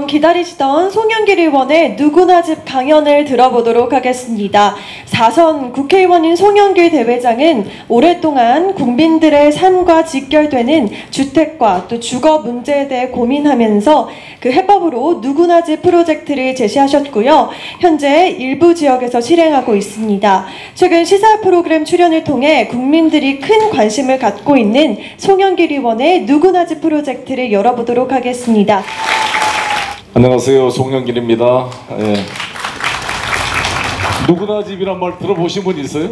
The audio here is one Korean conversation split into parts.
그럼 기다리시던 송영길 의원의 누구나 집 강연을 들어보도록 하겠습니다. 4선 국회의원인 송영길 대회장은 오랫동안 국민들의 삶과 직결되는 주택과 또 주거 문제에 대해 고민하면서 그 해법으로 누구나 집 프로젝트를 제시하셨고요. 현재 일부 지역에서 실행하고 있습니다. 최근 시사 프로그램 출연을 통해 국민들이 큰 관심을 갖고 있는 송영길 의원의 누구나 집 프로젝트를 열어보도록 하겠습니다. 안녕하세요, 송영길입니다. 예. 누구나 집이란 말 들어보신 분 있어요?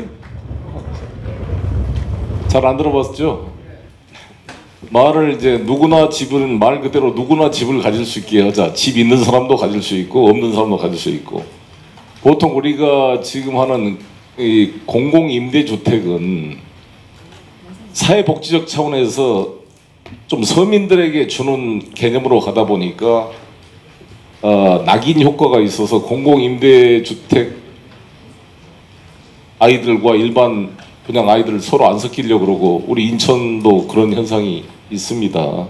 잘 안 들어봤죠? 말을 이제 누구나 집은 말 그대로 누구나 집을 가질 수 있게 하자. 집 있는 사람도 가질 수 있고 없는 사람도 가질 수 있고. 보통 우리가 지금 하는 이 공공임대주택은 사회복지적 차원에서 좀 서민들에게 주는 개념으로 가다 보니까 낙인 효과가 있어서 공공임대주택 아이들과 일반 분양 아이들을 서로 안 섞이려고 그러고, 우리 인천도 그런 현상이 있습니다.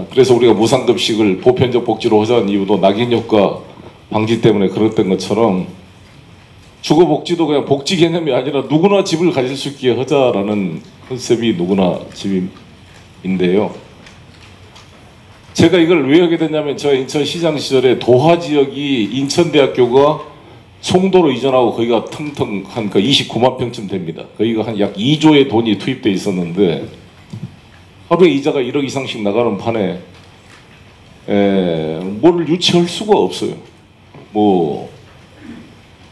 그래서 우리가 무상급식을 보편적 복지로 하자는 이유도 낙인 효과 방지 때문에 그랬던 것처럼 주거복지도 그냥 복지 개념이 아니라 누구나 집을 가질 수 있게 하자라는 컨셉이 누구나 집인데요. 제가 이걸 왜 하게 됐냐면, 제가 인천시장 시절에 도하 지역이 인천대학교가 송도로 이전하고 거기가 텅텅 한 29만 평쯤 됩니다. 거기가 한 약 2조의 돈이 투입돼 있었는데 하루에 이자가 1억 이상씩 나가는 판에 뭘 유치할 수가 없어요. 뭐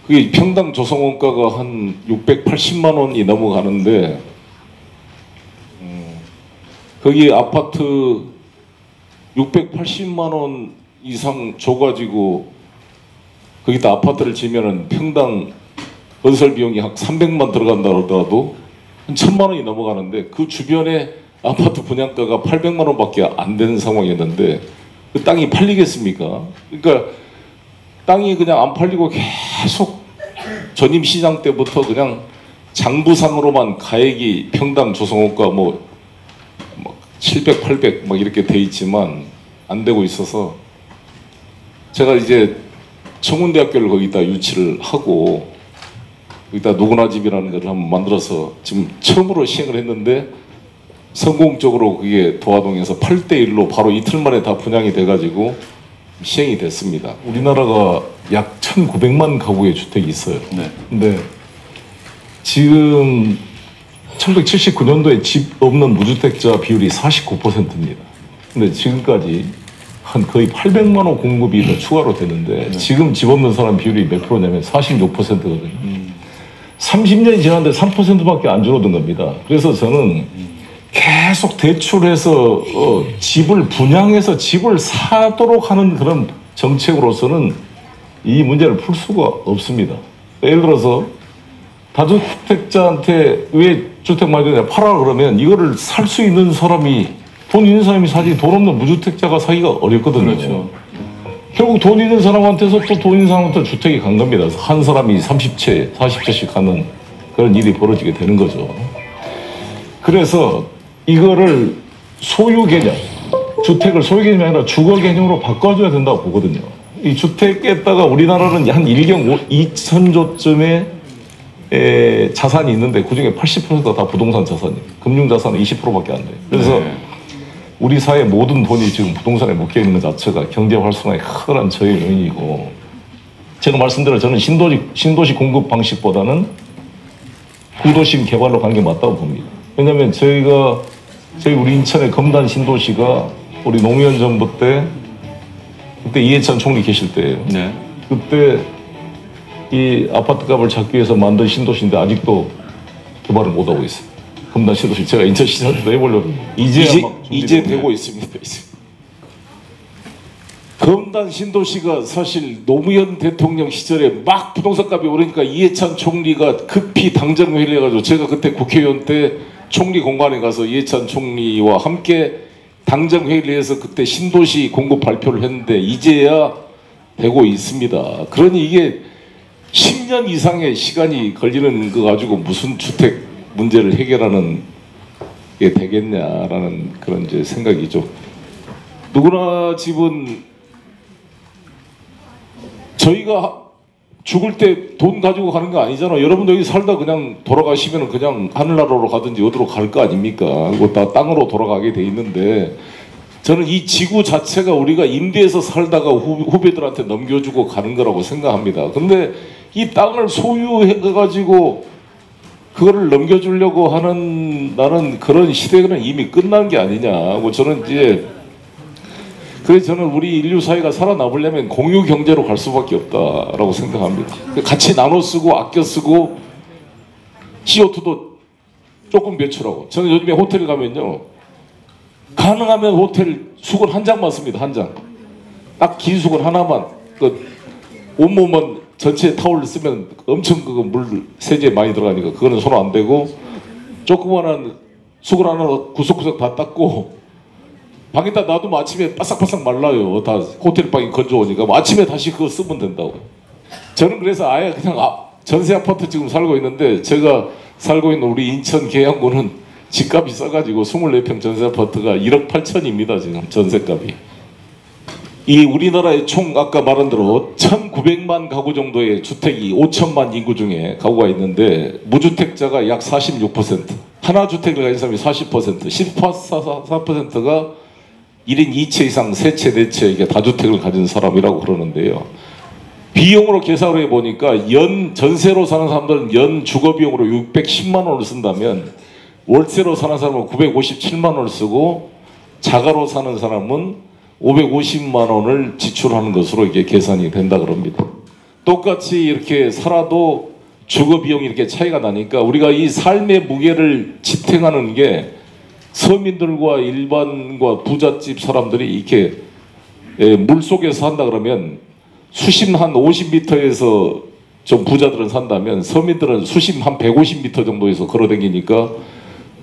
그게 평당 조성원가가 한 680만 원이 넘어가는데 거기 아파트 680만 원 이상 줘가지고 거기다 아파트를 지면은 평당 건설 비용이 한 300만 들어간다 그러더라도 한 1000만 원이 넘어가는데, 그 주변에 아파트 분양가가 800만 원밖에 안 되는 상황이었는데 그 땅이 팔리겠습니까? 그러니까 땅이 그냥 안 팔리고 계속 전임 시장 때부터 그냥 장부상으로만 가액이 평당 조성원가 뭐 700, 800 막 이렇게 돼 있지만 안 되고 있어서, 제가 이제 청운대학교를 거기다 유치를 하고 거기다 누구나 집이라는 걸 한번 만들어서 지금 처음으로 시행을 했는데, 성공적으로 그게 도화동에서 8대1로 바로 이틀 만에 다 분양이 돼가지고 시행이 됐습니다. 우리나라가 약 1900만 가구의 주택이 있어요. 네. 근데 지금 1979년도에 집 없는 무주택자 비율이 49%입니다. 근데 지금까지 한 거의 800만 호 공급이 더 추가로 되는데 지금 집 없는 사람 비율이 몇 프로냐면 46%거든요. 30년이 지났는데 3%밖에 안 줄어든 겁니다. 그래서 저는 계속 대출해서 집을 분양해서 집을 사도록 하는 그런 정책으로서는 이 문제를 풀 수가 없습니다. 예를 들어서 다주택자한테 왜 주택 마련이냐 팔아 그러면 이거를 살 수 있는 사람이, 돈 있는 사람이 사지 돈 없는 무주택자가 사기가 어렵거든요. 그렇죠. 결국 돈 있는 사람한테서 또 돈 있는 사람한테 주택이 간 겁니다. 한 사람이 30채, 40채씩 가는 그런 일이 벌어지게 되는 거죠. 그래서 이거를 소유 개념, 주택을 소유 개념이 아니라 주거 개념으로 바꿔줘야 된다고 보거든요. 이 주택에다가 우리나라는 한 1경 2천조쯤의 자산이 있는데 그중에 80%가 다 부동산 자산이에요. 금융자산은 20%밖에 안 돼요. 그래서 우리 사회 모든 돈이 지금 부동산에 묶여있는 것 자체가 경제 활성화에 큰 저의 요인이고, 제가 말씀드린 저는 신도시 공급 방식보다는 구도심 개발로 가는 게 맞다고 봅니다. 왜냐하면 우리 인천의 검단 신도시가 우리 노무현 정부 때, 그때 이해찬 총리 계실 때예요. 네. 그때 이 아파트 값을 잡기 위해서 만든 신도시인데 아직도 개발을 못 하고 있어요. 검단 신도시 제가 인천시장에서 해보려고 이제 되고 있습니다. 이제. 검단 신도시가 사실 노무현 대통령 시절에 막 부동산 값이 오르니까 이해찬 총리가 급히 당정회의를 해가지고, 제가 그때 국회의원 때 총리 공관에 가서 이해찬 총리와 함께 당정회의를 해서 그때 신도시 공급 발표를 했는데 이제야 되고 있습니다. 그러니 이게 10년 이상의 시간이 걸리는 거 가지고 무슨 주택 문제를 해결하는 게 되겠냐라는 그런 이제 생각이죠. 누구나 집은 저희가 죽을 때 돈 가지고 가는 거 아니잖아. 여러분도 여기 살다 그냥 돌아가시면 그냥 하늘나라로 가든지 어디로 갈 거 아닙니까? 그거 다 땅으로 돌아가게 돼 있는데, 저는 이 지구 자체가 우리가 임대해서 살다가 후배들한테 넘겨주고 가는 거라고 생각합니다. 근데 이 땅을 소유해가지고 그거를 넘겨주려고 하는 나는 그런 시대는 이미 끝난 게 아니냐고 저는 이제, 그래서 저는 우리 인류 사회가 살아남으려면 공유 경제로 갈 수밖에 없다라고 생각합니다. 같이 나눠 쓰고 아껴 쓰고 CO2도 조금 배출하고. 저는 요즘에 호텔 가면요, 가능하면 호텔 수건 한 장만 씁니다. 한 장. 딱 긴 수건 하나만. 그 온몸은 전체 타올을 쓰면 엄청 그 물 세제 많이 들어가니까 그거는 손 안 대고, 조그만한 수건 하나 구석구석 다 닦고 방에다 놔두면 아침에 바싹바싹 말라요. 다 호텔 방이 건조하니까 아침에 다시 그거 쓰면 된다고. 저는 그래서 아예 그냥 전세 아파트 지금 살고 있는데, 제가 살고 있는 우리 인천 계양구는 집값이 싸가지고 24평 전세 아파트가 1억 8천입니다. 지금 전세값이. 이 우리나라의 총 아까 말한 대로 1900만 가구 정도의 주택이 5천만 인구 중에 가구가 있는데, 무주택자가 약 46%, 하나주택을 가진 사람이 40%, 14%가 1인 2채 이상 3채, 4채 이게 다주택을 가진 사람이라고 그러는데요. 비용으로 계산을 해보니까 전세로 사는 사람들은 연 주거비용으로 610만 원을 쓴다면, 월세로 사는 사람은 957만 원을 쓰고, 자가로 사는 사람은 550만 원을 지출하는 것으로 이게 계산이 된다 그럽니다. 똑같이 이렇게 살아도 주거비용이 이렇게 차이가 나니까 우리가 이 삶의 무게를 지탱하는 게, 서민들과 일반과 부잣집 사람들이 이렇게 물속에서 산다 그러면 수심 한 50m에서 좀 부자들은 산다면, 서민들은 수심 한 150m 정도에서 걸어다니니까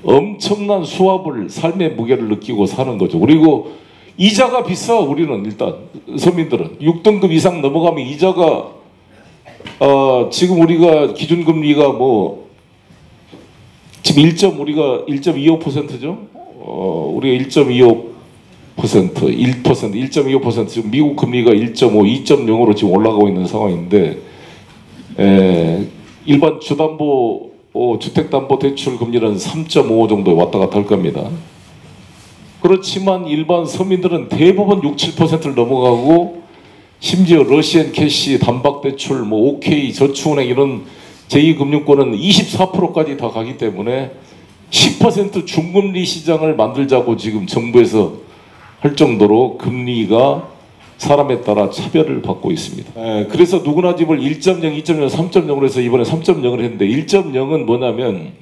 엄청난 수압을, 삶의 무게를 느끼고 사는 거죠. 그리고 이자가 비싸. 우리는 일단 서민들은 6등급 이상 넘어가면 이자가 지금 우리가 기준금리가 뭐 지금 우리가 1.25%죠. 우리가 1.25%, 1.25%, 지금 미국 금리가 1.5, 2.0으로 지금 올라가고 있는 상황인데, 일반 주택담보대출 금리는 3.5 정도에 왔다 갔다 할 겁니다. 그렇지만 일반 서민들은 대부분 6, 7%를 넘어가고, 심지어 러시안 캐시, 단박대출, 뭐 OK, 저축은행 이런 제2금융권은 24%까지 다 가기 때문에 10% 중금리 시장을 만들자고 지금 정부에서 할 정도로 금리가 사람에 따라 차별을 받고 있습니다. 그래서 누구나 집을 1.0, 2.0, 3.0으로 해서 이번에 3.0을 했는데, 1.0은 뭐냐면,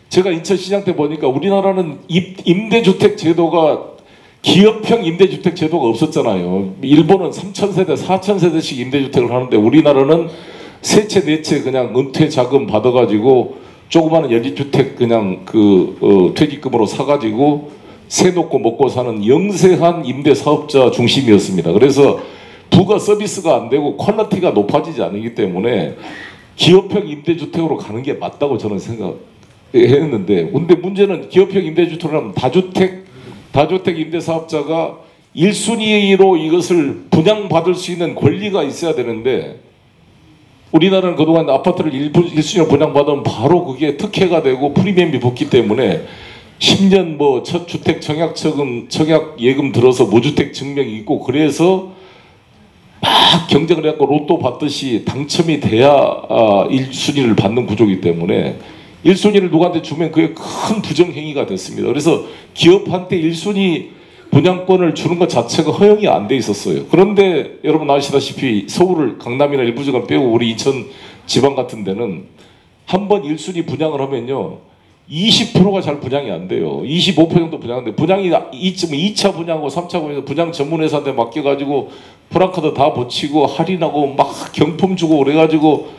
제가 인천시장 때 보니까 우리나라는 임대주택 제도가, 기업형 임대주택 제도가 없었잖아요. 일본은 3,000세대, 4,000세대씩 임대주택을 하는데, 우리나라는 3채, 4채 그냥 은퇴 자금 받아가지고 조그마한 연립주택 그냥 퇴직금으로 사가지고 세 놓고 먹고 사는 영세한 임대사업자 중심이었습니다. 그래서 부가 서비스가 안 되고 퀄리티가 높아지지 않기 때문에 기업형 임대주택으로 가는 게 맞다고 저는 생각했는데, 근데 문제는 기업형 임대주택을 하면 다주택 임대사업자가 1순위로 이것을 분양받을 수 있는 권리가 있어야 되는데, 우리나라는 그동안 아파트를 1순위로 분양받으면 바로 그게 특혜가 되고 프리미엄이 붙기 때문에 10년 뭐 첫 주택 청약 예금 들어서 무주택 증명이 있고, 그래서 막 경쟁을 해갖고 로또 받듯이 당첨이 돼야 1순위를 받는 구조이기 때문에 1순위를 누구한테 주면 그게 큰 부정행위가 됐습니다. 그래서 기업한테 1순위 분양권을 주는 것 자체가 허용이 안 돼 있었어요. 그런데 여러분 아시다시피 서울을, 강남이나 일부 지방 빼고 우리 인천 지방 같은 데는 한번 1순위 분양을 하면요, 20%가 잘 분양이 안 돼요. 25% 정도 분양하는데, 분양이 2차 분양하고 3차 분양, 분양 전문회사한테 맡겨가지고 프랑카드 다 붙이고 할인하고 막 경품 주고 그래가지고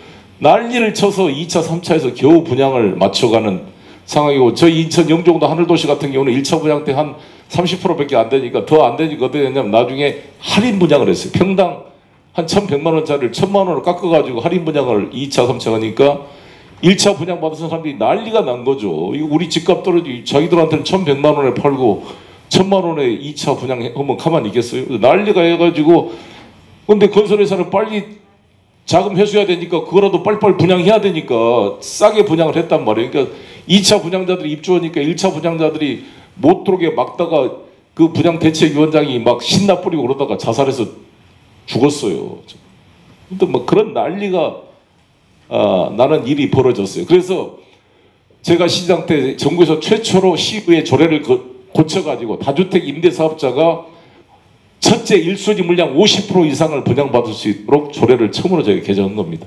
난리를 쳐서 2차, 3차에서 겨우 분양을 맞춰가는 상황이고, 저희 인천 영종도 하늘도시 같은 경우는 1차 분양 때 한 30%밖에 안 되니까, 더 안 되니까 어떻게 됐냐면 나중에 할인 분양을 했어요. 평당 한 1,100만 원짜리를 1,000만 원을 깎아가지고 할인 분양을 2차, 3차 하니까 1차 분양 받은 사람들이 난리가 난 거죠. 이거 우리 집값 떨어지고 자기들한테는 1,100만 원에 팔고 1,000만 원에 2차 분양하면 가만히 있겠어요? 난리가 해가지고, 근데 건설회사는 빨리 자금 회수해야 되니까 그거라도 빨리빨리 분양해야 되니까 싸게 분양을 했단 말이에요. 그러니까 2차 분양자들이 입주하니까 1차 분양자들이 못 들어오게 막다가 그 분양대책위원장이 막 신나 뿌리고 그러다가 자살해서 죽었어요. 근데 뭐 그런 난리가 나는 일이 벌어졌어요. 그래서 제가 시장 때 정부에서 최초로 시의회 조례를 고쳐가지고 다주택 임대사업자가 첫째 1순위 물량 50% 이상을 분양받을 수 있도록 조례를 처음으로 저희가 개정한 겁니다.